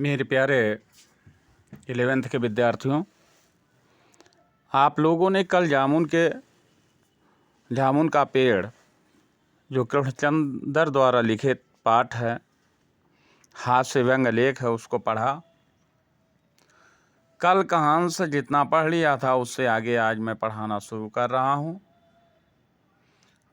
मेरे प्यारे 11th के विद्यार्थियों, आप लोगों ने कल जामुन का पेड़ जो कृष्णचंद्र द्वारा लिखित पाठ है, हाथ से व्यंग लेख है, उसको पढ़ा। कल कहांश जितना पढ़ लिया था उससे आगे आज मैं पढ़ाना शुरू कर रहा हूँ।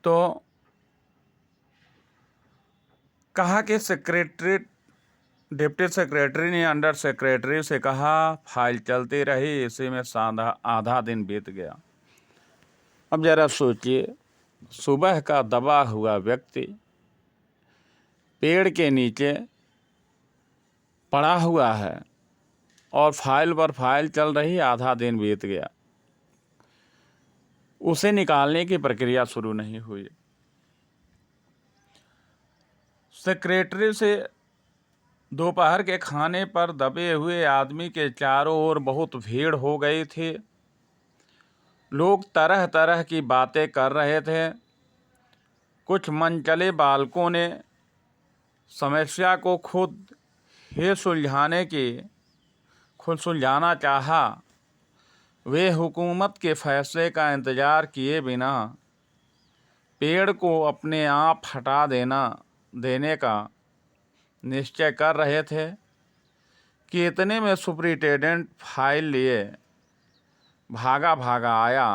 तो कहा कि डिप्टी सेक्रेटरी ने अंडर सेक्रेटरी से कहा, फाइल चलती रही, इसी में आधा दिन बीत गया। अब जरा सोचिए, सुबह का दबा हुआ व्यक्ति पेड़ के नीचे पड़ा हुआ है और फाइल पर फाइल चल रही, आधा दिन बीत गया, उसे निकालने की प्रक्रिया शुरू नहीं हुई। सेक्रेटरी से दोपहर के खाने पर दबे हुए आदमी के चारों ओर बहुत भीड़ हो गई थी। लोग तरह तरह की बातें कर रहे थे। कुछ मनचले बालकों ने समस्या को खुद सुलझाना चाहा। वे हुकूमत के फैसले का इंतज़ार किए बिना पेड़ को अपने आप हटा देने का निश्चय कर रहे थे कि इतने में सुपरिटेंडेंट फाइल लिए भागा आया।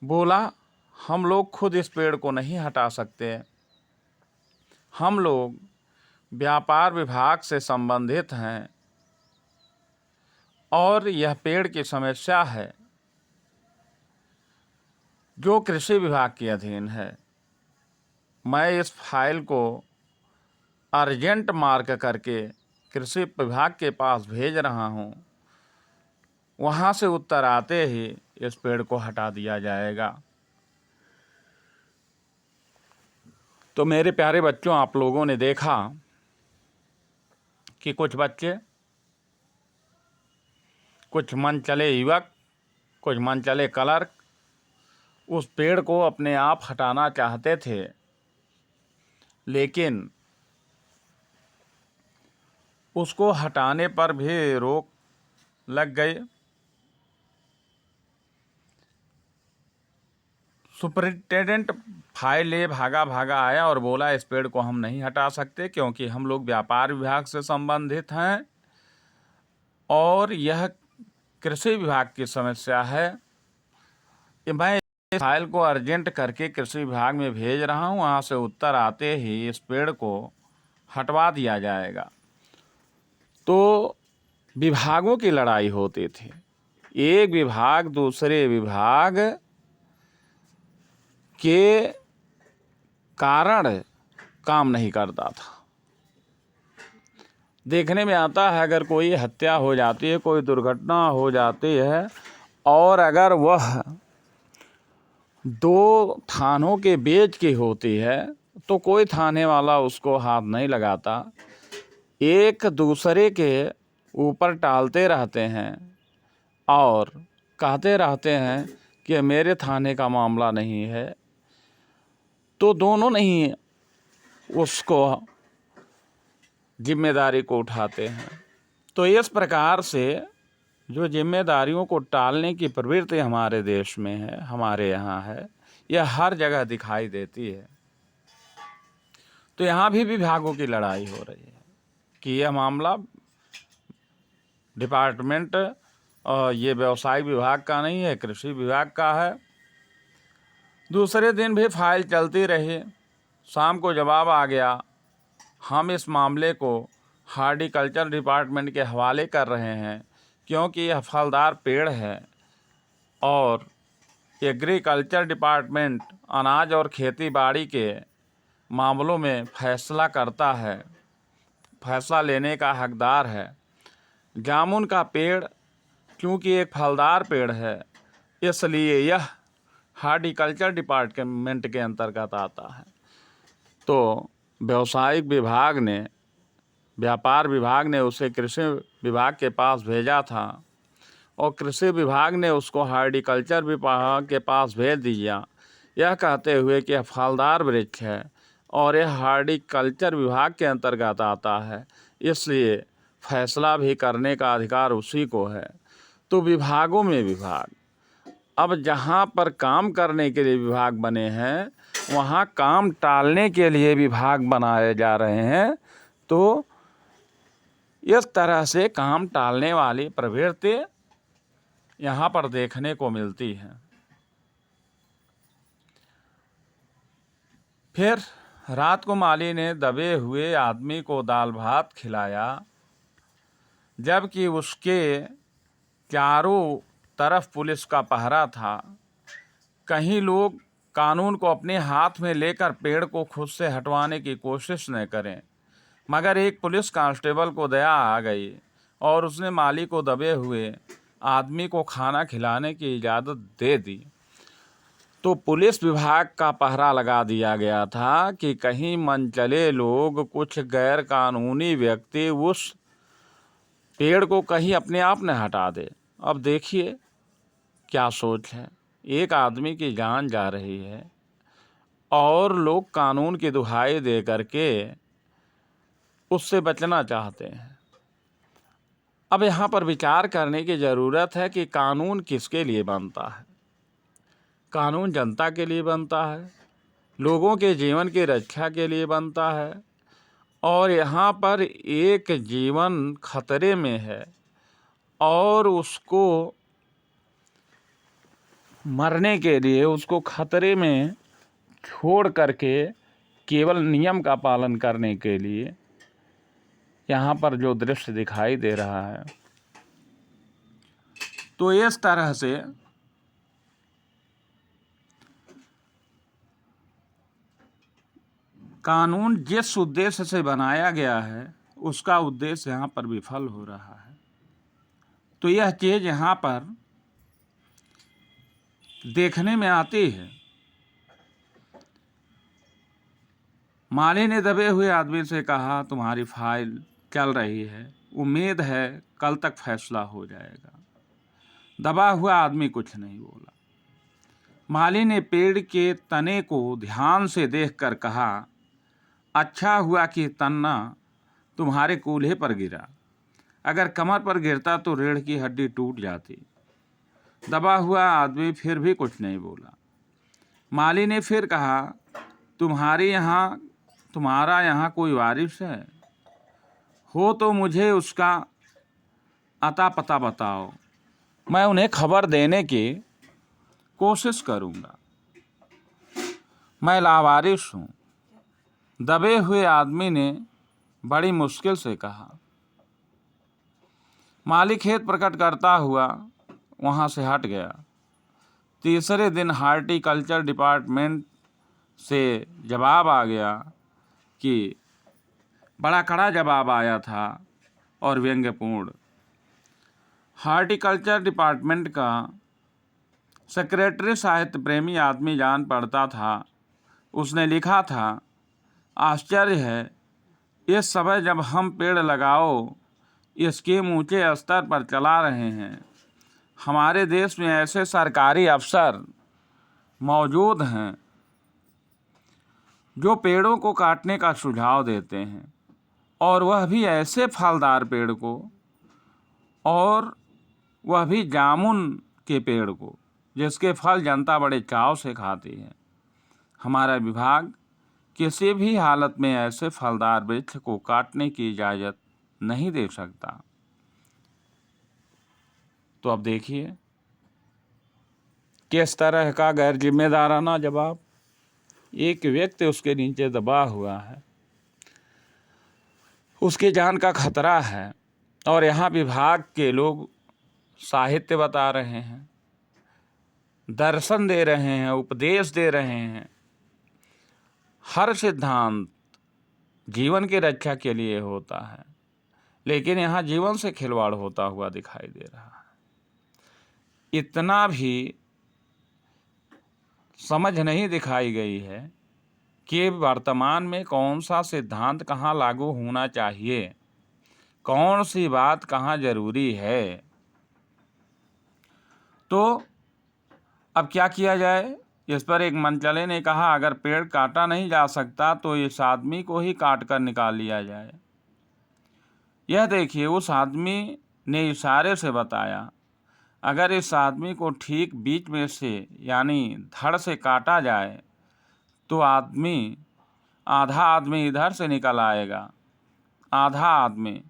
बोला, हम लोग खुद इस पेड़ को नहीं हटा सकते, हम लोग व्यापार विभाग से संबंधित हैं और यह पेड़ की समस्या है जो कृषि विभाग के अधीन है। मैं इस फाइल को अर्जेंट मार्क करके कृषि विभाग के पास भेज रहा हूँ, वहाँ से उत्तर आते ही इस पेड़ को हटा दिया जाएगा। तो मेरे प्यारे बच्चों, आप लोगों ने देखा कि कुछ बच्चे, कुछ मनचले युवक, कुछ मनचले क्लर्क उस पेड़ को अपने आप हटाना चाहते थे, लेकिन उसको हटाने पर भी रोक लग गई। सुपरिटेंडेंट फाइल ले भागा आया और बोला, इस पेड़ को हम नहीं हटा सकते क्योंकि हम लोग व्यापार विभाग से संबंधित हैं और यह कृषि विभाग की समस्या है। मैं इस फाइल को अर्जेंट करके कृषि विभाग में भेज रहा हूँ, वहाँ से उत्तर आते ही इस पेड़ को हटवा दिया जाएगा। तो विभागों की लड़ाई होती थी, एक विभाग दूसरे विभाग के कारण काम नहीं करता था। देखने में आता है, अगर कोई हत्या हो जाती है, कोई दुर्घटना हो जाती है और अगर वह 2 थानों के बीच की होती है तो कोई थाने वाला उसको हाथ नहीं लगाता, एक दूसरे के ऊपर टालते रहते हैं और कहते रहते हैं कि मेरे थाने का मामला नहीं है। तो दोनों नहीं उसको जिम्मेदारी को उठाते हैं। तो इस प्रकार से जो जिम्मेदारियों को टालने की प्रवृत्ति हमारे देश में है, हमारे यहाँ है, यह हर जगह दिखाई देती है। तो यहाँ भी विभागों की लड़ाई हो रही है कि यह मामला डिपार्टमेंट और ये व्यवसायिक विभाग का नहीं है, कृषि विभाग का है। दूसरे दिन भी फाइल चलती रही। शाम को जवाब आ गया, हम इस मामले को हार्टिकल्चर डिपार्टमेंट के हवाले कर रहे हैं क्योंकि यह फलदार पेड़ है और एग्रीकल्चर डिपार्टमेंट अनाज और खेती बाड़ी के मामलों में फैसला करता है, फैसला लेने का हकदार है। जामुन का पेड़ क्योंकि एक फलदार पेड़ है, इसलिए यह हार्टिकल्चर डिपार्टमेंट के अंतर्गत आता है। तो व्यावसायिक विभाग ने, व्यापार विभाग ने उसे कृषि विभाग के पास भेजा था और कृषि विभाग ने उसको हार्टिकल्चर विभाग के पास भेज दिया, यह कहते हुए कि यह फलदार वृक्ष है और यह हार्टिकल्चर विभाग के अंतर्गत आता है, इसलिए फैसला भी करने का अधिकार उसी को है। तो विभागों में विभाग, अब जहाँ पर काम करने के लिए विभाग बने हैं वहाँ काम टालने के लिए विभाग बनाए जा रहे हैं। तो इस तरह से काम टालने वाली प्रवृत्ति यहाँ पर देखने को मिलती है। फिर रात को माली ने दबे हुए आदमी को दाल भात खिलाया, जबकि उसके चारों तरफ पुलिस का पहरा था। कहीं लोग कानून को अपने हाथ में लेकर पेड़ को खुद से हटवाने की कोशिश न करें, मगर एक पुलिस कांस्टेबल को दया आ गई और उसने माली को दबे हुए आदमी को खाना खिलाने की इजाज़त दे दी। तो पुलिस विभाग का पहरा लगा दिया गया था कि कहीं मनचले लोग, कुछ गैर कानूनी व्यक्ति उस पेड़ को कहीं अपने आप न हटा दे। अब देखिए क्या सोच है, एक आदमी की जान जा रही है और लोग कानून की दुहाई दे करके उससे बचना चाहते हैं। अब यहाँ पर विचार करने की ज़रूरत है कि कानून किसके लिए बनता है। कानून जनता के लिए बनता है, लोगों के जीवन की रक्षा के लिए बनता है, और यहाँ पर एक जीवन खतरे में है और उसको मरने के लिए, उसको खतरे में छोड़ करके केवल नियम का पालन करने के लिए यहाँ पर जो दृश्य दिखाई दे रहा है, तो इस तरह से कानून जिस उद्देश्य से बनाया गया है उसका उद्देश्य यहाँ पर विफल हो रहा है। तो यह चीज़ यहाँ पर देखने में आती है। माली ने दबे हुए आदमी से कहा, तुम्हारी फाइल चल रही है, उम्मीद है कल तक फैसला हो जाएगा। दबा हुआ आदमी कुछ नहीं बोला। माली ने पेड़ के तने को ध्यान से देखकर कहा, अच्छा हुआ कि तन्ना तुम्हारे कूल्हे पर गिरा, अगर कमर पर गिरता तो रीढ़ की हड्डी टूट जाती। दबा हुआ आदमी फिर भी कुछ नहीं बोला। माली ने फिर कहा, तुम्हारा यहाँ कोई वारिस है? हो तो मुझे उसका अता पता बताओ, मैं उन्हें खबर देने की कोशिश करूँगा। मैं लावारिस हूँ, दबे हुए आदमी ने बड़ी मुश्किल से कहा। माली खेद प्रकट करता हुआ वहाँ से हट गया। तीसरे दिन हार्टिकल्चर डिपार्टमेंट से जवाब आ गया कि बड़ा कड़ा जवाब आया था और व्यंग्यपूर्ण। हार्टिकल्चर डिपार्टमेंट का सेक्रेटरी साहित्य प्रेमी आदमी जान पड़ता था। उसने लिखा था, आश्चर्य है, इस समय जब हम पेड़ लगाओ स्कीम ऊंचे स्तर पर चला रहे हैं, हमारे देश में ऐसे सरकारी अफसर मौजूद हैं जो पेड़ों को काटने का सुझाव देते हैं, और वह भी ऐसे फलदार पेड़ को, और वह भी जामुन के पेड़ को, जिसके फल जनता बड़े चाव से खाती है। हमारा विभाग किसी भी हालत में ऐसे फलदार वृक्ष को काटने की इजाज़त नहीं दे सकता। तो अब देखिए किस तरह का गैर जिम्मेदाराना जवाब। एक व्यक्ति उसके नीचे दबा हुआ है, उसकी जान का खतरा है, और यहाँ विभाग के लोग साहित्य बता रहे हैं, दर्शन दे रहे हैं, उपदेश दे रहे हैं। हर सिद्धांत जीवन की रक्षा के लिए होता है, लेकिन यहाँ जीवन से खिलवाड़ होता हुआ दिखाई दे रहा है। इतना भी समझ नहीं दिखाई गई है कि वर्तमान में कौन सा सिद्धांत कहाँ लागू होना चाहिए, कौन सी बात कहाँ जरूरी है। तो अब क्या किया जाए? इस पर एक मनचले ने कहा, अगर पेड़ काटा नहीं जा सकता तो इस आदमी को ही काट कर निकाल लिया जाए। यह देखिए, उस आदमी ने इशारे से बताया, अगर इस आदमी को ठीक बीच में से यानी धड़ से काटा जाए तो आधा आदमी इधर से निकल आएगा, आधा आदमी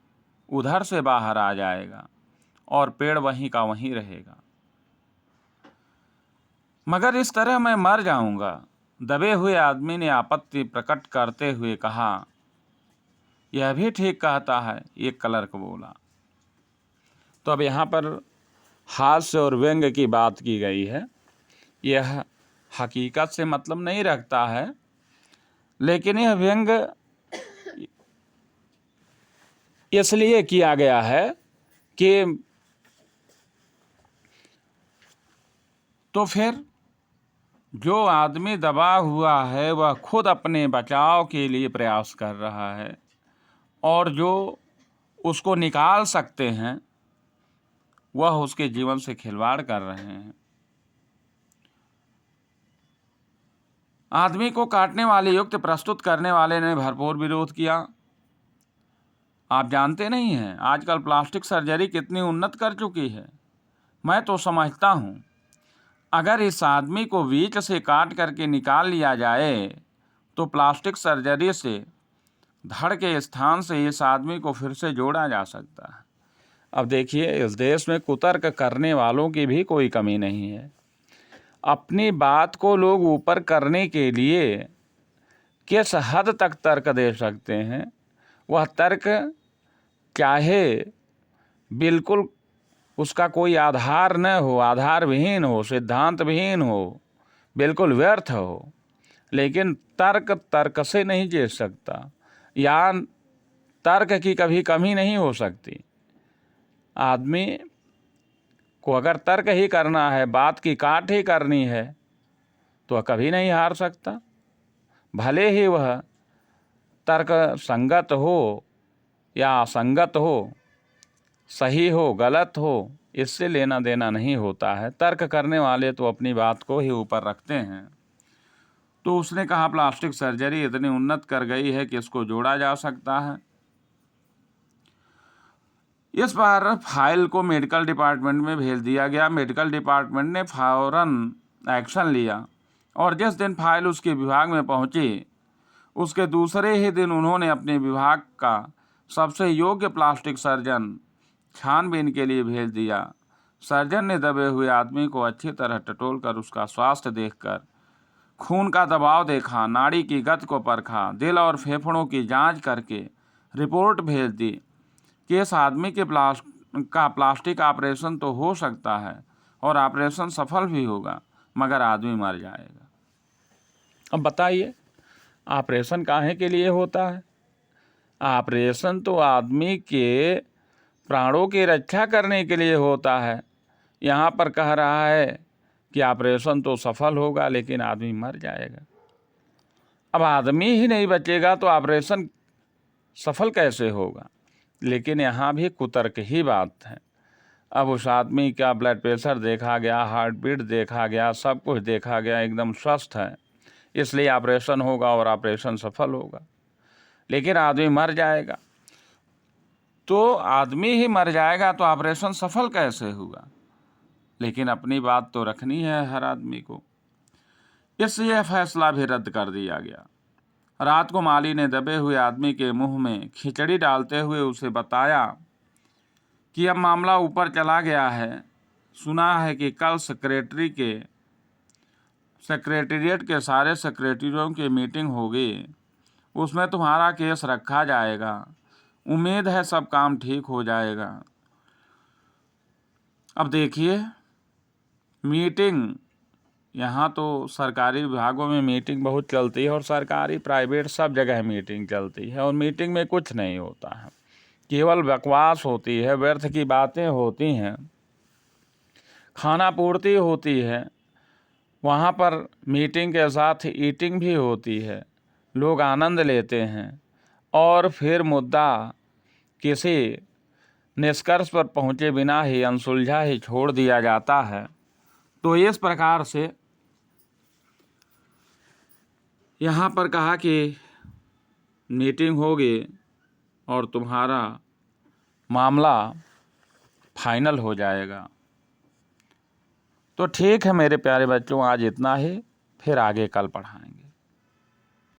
उधर से बाहर आ जाएगा और पेड़ वहीं का वहीं रहेगा, मगर इस तरह मैं मर जाऊंगा। दबे हुए आदमी ने आपत्ति प्रकट करते हुए कहा, यह भी ठीक कहता है, एक क्लर्क बोला। तो अब यहाँ पर हास्य और व्यंग की बात की गई है। यह हकीकत से मतलब नहीं रखता है, लेकिन यह व्यंग इसलिए किया गया है कि तो फिर जो आदमी दबा हुआ है वह खुद अपने बचाव के लिए प्रयास कर रहा है, और जो उसको निकाल सकते हैं वह उसके जीवन से खिलवाड़ कर रहे हैं। आदमी को काटने वाले युक्ति प्रस्तुत करने वाले ने भरपूर विरोध किया। आप जानते नहीं हैं आजकल प्लास्टिक सर्जरी कितनी उन्नत कर चुकी है। मैं तो समझता हूँ अगर इस आदमी को बीच से काट करके निकाल लिया जाए तो प्लास्टिक सर्जरी से धड़ के स्थान से इस आदमी को फिर से जोड़ा जा सकता है। अब देखिए, इस देश में कुतर्क करने वालों की भी कोई कमी नहीं है। अपनी बात को लोग ऊपर करने के लिए किस हद तक तर्क दे सकते हैं, वह तर्क चाहे बिल्कुल उसका कोई आधार न हो, आधार विहीन हो, सिद्धांत विहीन हो, बिल्कुल व्यर्थ हो, लेकिन तर्क तर्क से नहीं जीत सकता, या तर्क की कभी कमी नहीं हो सकती। आदमी को अगर तर्क ही करना है, बात की काट ही करनी है, तो वह कभी नहीं हार सकता, भले ही वह तर्क संगत हो या असंगत हो, सही हो गलत हो, इससे लेना देना नहीं होता है। तर्क करने वाले तो अपनी बात को ही ऊपर रखते हैं। तो उसने कहा, प्लास्टिक सर्जरी इतनी उन्नत कर गई है कि इसको जोड़ा जा सकता है। इस बार फाइल को मेडिकल डिपार्टमेंट में भेज दिया गया। मेडिकल डिपार्टमेंट ने फौरन एक्शन लिया और जिस दिन फाइल उसके विभाग में पहुंची उसके दूसरे ही दिन उन्होंने अपने विभाग का सबसे योग्य प्लास्टिक सर्जन छानबीन के लिए भेज दिया। सर्जन ने दबे हुए आदमी को अच्छी तरह टटोल कर उसका स्वास्थ्य देखकर खून का दबाव देखा, नाड़ी की गति को परखा, दिल और फेफड़ों की जांच करके रिपोर्ट भेज दी कि इस आदमी के प्लास्टिक ऑपरेशन तो हो सकता है और ऑपरेशन सफल भी होगा, मगर आदमी मर जाएगा। अब बताइए, ऑपरेशन काहे के लिए होता है? ऑपरेशन तो आदमी के प्राणों की रक्षा करने के लिए होता है। यहाँ पर कह रहा है कि ऑपरेशन तो सफल होगा लेकिन आदमी मर जाएगा। अब आदमी ही नहीं बचेगा तो ऑपरेशन सफल कैसे होगा? लेकिन यहाँ भी कुतर्क ही बात है। अब उस आदमी का ब्लड प्रेशर देखा गया, हार्ट बीट देखा गया, सब कुछ देखा गया, एकदम स्वस्थ है, इसलिए ऑपरेशन होगा और ऑपरेशन सफल होगा, लेकिन आदमी मर जाएगा। तो आदमी ही मर जाएगा तो ऑपरेशन सफल कैसे हुआ? लेकिन अपनी बात तो रखनी है हर आदमी को, इसलिए फैसला भी रद्द कर दिया गया। रात को माली ने दबे हुए आदमी के मुंह में खिचड़ी डालते हुए उसे बताया कि अब मामला ऊपर चला गया है। सुना है कि कल सेक्रेटेरिएट के सारे सेक्रेटरियों की मीटिंग होगी, उसमें तुम्हारा केस रखा जाएगा। उम्मीद है सब काम ठीक हो जाएगा। अब देखिए, मीटिंग, यहाँ तो सरकारी विभागों में मीटिंग बहुत चलती है और सरकारी प्राइवेट सब जगह मीटिंग चलती है, और मीटिंग में कुछ नहीं होता है, केवल बकवास होती है, व्यर्थ की बातें होती हैं, खाना पूर्ति होती है। वहाँ पर मीटिंग के साथ ईटिंग भी होती है, लोग आनंद लेते हैं और फिर मुद्दा किसी निष्कर्ष पर पहुँचे बिना ही अनसुलझा ही छोड़ दिया जाता है। तो इस प्रकार से यहाँ पर कहा कि मीटिंग होगी और तुम्हारा मामला फाइनल हो जाएगा। तो ठीक है मेरे प्यारे बच्चों, आज इतना ही, फिर आगे कल पढ़ाएंगे।